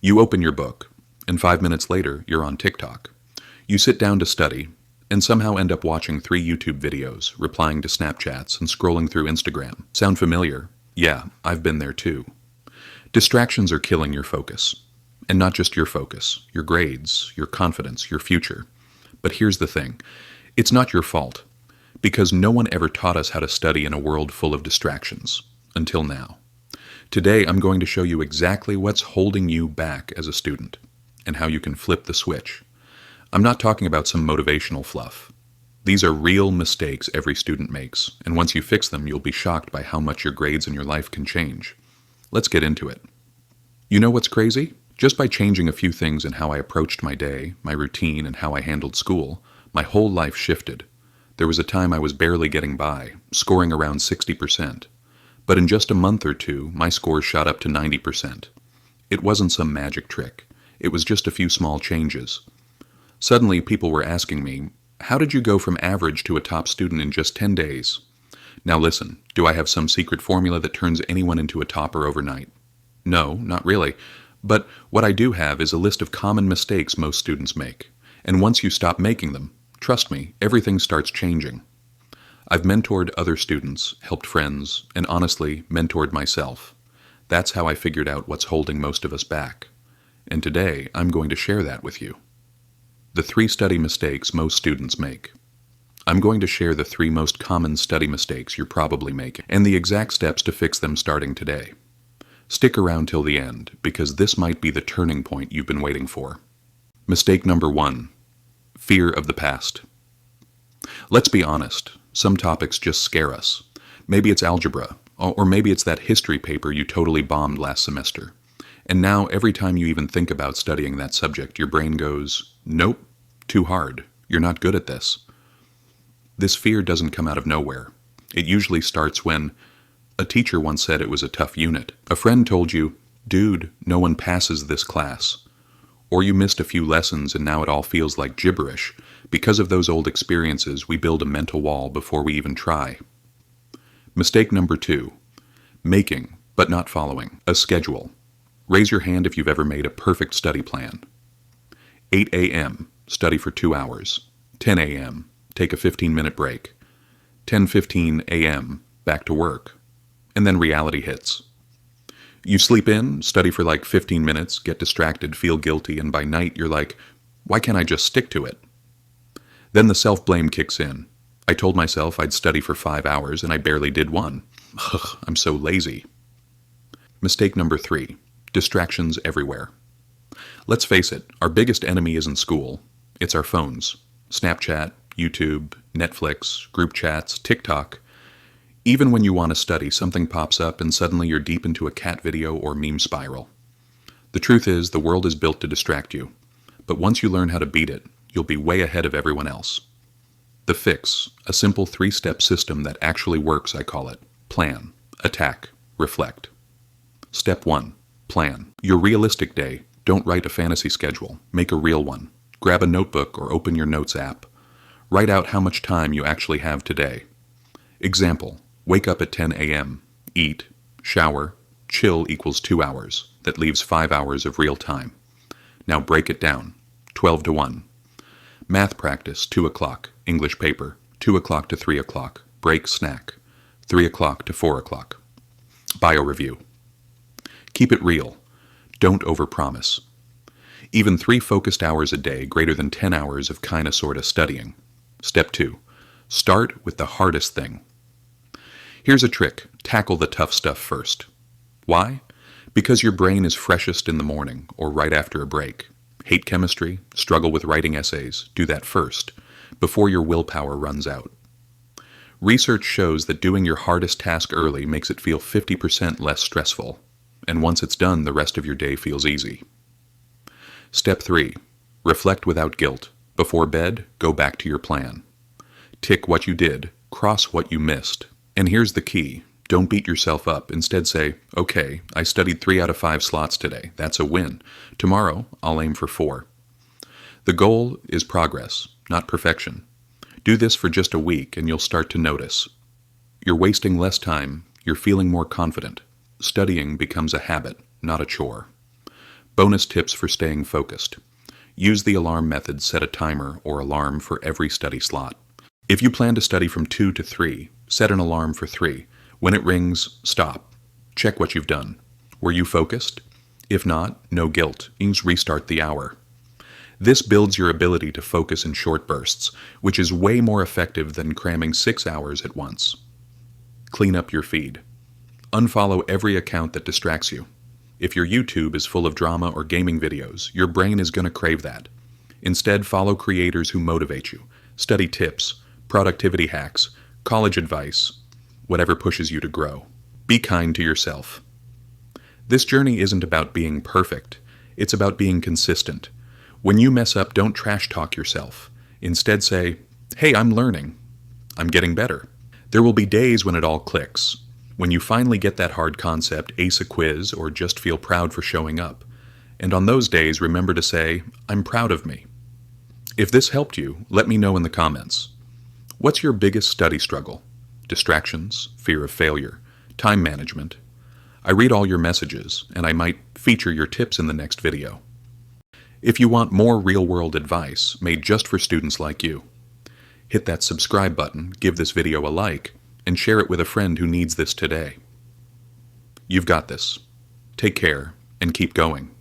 You open your book, and 5 minutes later, you're on TikTok. You sit down to study, and somehow end up watching 3 YouTube videos, replying to Snapchats, and scrolling through Instagram. Sound familiar? Yeah, I've been there too. Distractions are killing your focus. And not just your focus, your grades, your confidence, your future. But here's the thing. It's not your fault. Because no one ever taught us how to study in a world full of distractions. Until now. Today, I'm going to show you exactly what's holding you back as a student. And how you can flip the switch. I'm not talking about some motivational fluff. These are real mistakes every student makes. And once you fix them, you'll be shocked by how much your grades and your life can change. Let's get into it. You know what's crazy? Just by changing a few things in how I approached my day, my routine, and how I handled school, my whole life shifted. There was a time I was barely getting by, scoring around 60%. But in just a month or two, my scores shot up to 90%. It wasn't some magic trick. It was just a few small changes. Suddenly, people were asking me, how did you go from average to a top student in just 10 days? Now listen, do I have some secret formula that turns anyone into a topper overnight? No, not really. But what I do have is a list of common mistakes most students make. And once you stop making them, trust me, everything starts changing. I've mentored other students, helped friends, and honestly, mentored myself. That's how I figured out what's holding most of us back. And today, I'm going to share that with you. The 3 study mistakes most students make. I'm going to share the 3 most common study mistakes you're probably making, and the exact steps to fix them starting today. Stick around till the end, because this might be the turning point you've been waiting for. Mistake number 1. Fear of the past. Let's be honest, some topics just scare us. Maybe it's algebra, or maybe it's that history paper you totally bombed last semester. And now every time you even think about studying that subject, your brain goes, nope, too hard, you're not good at this. This fear doesn't come out of nowhere. It usually starts when a teacher once said it was a tough unit. A friend told you, dude, no one passes this class. Or you missed a few lessons and now it all feels like gibberish. Because of those old experiences, we build a mental wall before we even try. Mistake number 2. Making, but not following, a schedule. Raise your hand if you've ever made a perfect study plan. 8 a.m., study for 2 hours. 10 a.m., take a 15-minute break. 10:15 a.m., back to work. And then reality hits. You sleep in, study for like 15 minutes, get distracted, feel guilty, and by night you're like, why can't I just stick to it? Then the self-blame kicks in. I told myself I'd study for 5 hours and I barely did one. Ugh, I'm so lazy. Mistake number 3. Distractions everywhere. Let's face it, our biggest enemy isn't school. It's our phones. Snapchat, YouTube, Netflix, group chats, TikTok. Even when you want to study, something pops up and suddenly you're deep into a cat video or meme spiral. The truth is, the world is built to distract you. But once you learn how to beat it, you'll be way ahead of everyone else. The fix, a simple 3-step system that actually works, I call it. Plan, attack, reflect. Step 1. Plan. Your realistic day. Don't write a fantasy schedule. Make a real one. Grab a notebook or open your notes app. Write out how much time you actually have today. Example, wake up at 10 a.m., eat, shower, chill equals 2 hours. That leaves 5 hours of real time. Now break it down. 12 to 1. Math practice, 2 o'clock. English paper, 2 o'clock to 3 o'clock. Break snack, 3 o'clock to 4 o'clock. Bio review. Keep it real. Don't overpromise. Even 3 focused hours a day, greater than 10 hours of kinda sorta studying. Step 2. Start with the hardest thing. Here's a trick. Tackle the tough stuff first. Why? Because your brain is freshest in the morning or right after a break. Hate chemistry? Struggle with writing essays? Do that first, before your willpower runs out. Research shows that doing your hardest task early makes it feel 50% less stressful. And once it's done, the rest of your day feels easy. Step 3. Reflect without guilt. Before bed, go back to your plan. Tick what you did, cross what you missed. And here's the key. Don't beat yourself up. Instead say, okay, I studied 3 out of 5 slots today. That's a win. Tomorrow, I'll aim for 4. The goal is progress, not perfection. Do this for just a week and you'll start to notice. You're wasting less time. You're feeling more confident. Studying becomes a habit, not a chore. Bonus tips for staying focused. Use the alarm method, set a timer or alarm for every study slot. If you plan to study from 2 to 3, set an alarm for 3. When it rings, stop. Check what you've done. Were you focused? If not, no guilt. Use restart the hour. This builds your ability to focus in short bursts, which is way more effective than cramming 6 hours at once. Clean up your feed. Unfollow every account that distracts you. If your YouTube is full of drama or gaming videos, your brain is going to crave that. Instead, follow creators who motivate you. Study tips, productivity hacks, college advice, whatever pushes you to grow. Be kind to yourself. This journey isn't about being perfect. It's about being consistent. When you mess up, don't trash talk yourself. Instead say, hey, I'm learning. I'm getting better. There will be days when it all clicks. When you finally get that hard concept, ace a quiz, or just feel proud for showing up. And on those days, remember to say, I'm proud of me. If this helped you, let me know in the comments. What's your biggest study struggle? Distractions, fear of failure, time management? I read all your messages, and I might feature your tips in the next video. If you want more real-world advice made just for students like you, hit that subscribe button, give this video a like, and share it with a friend who needs this today. You've got this. Take care, and keep going.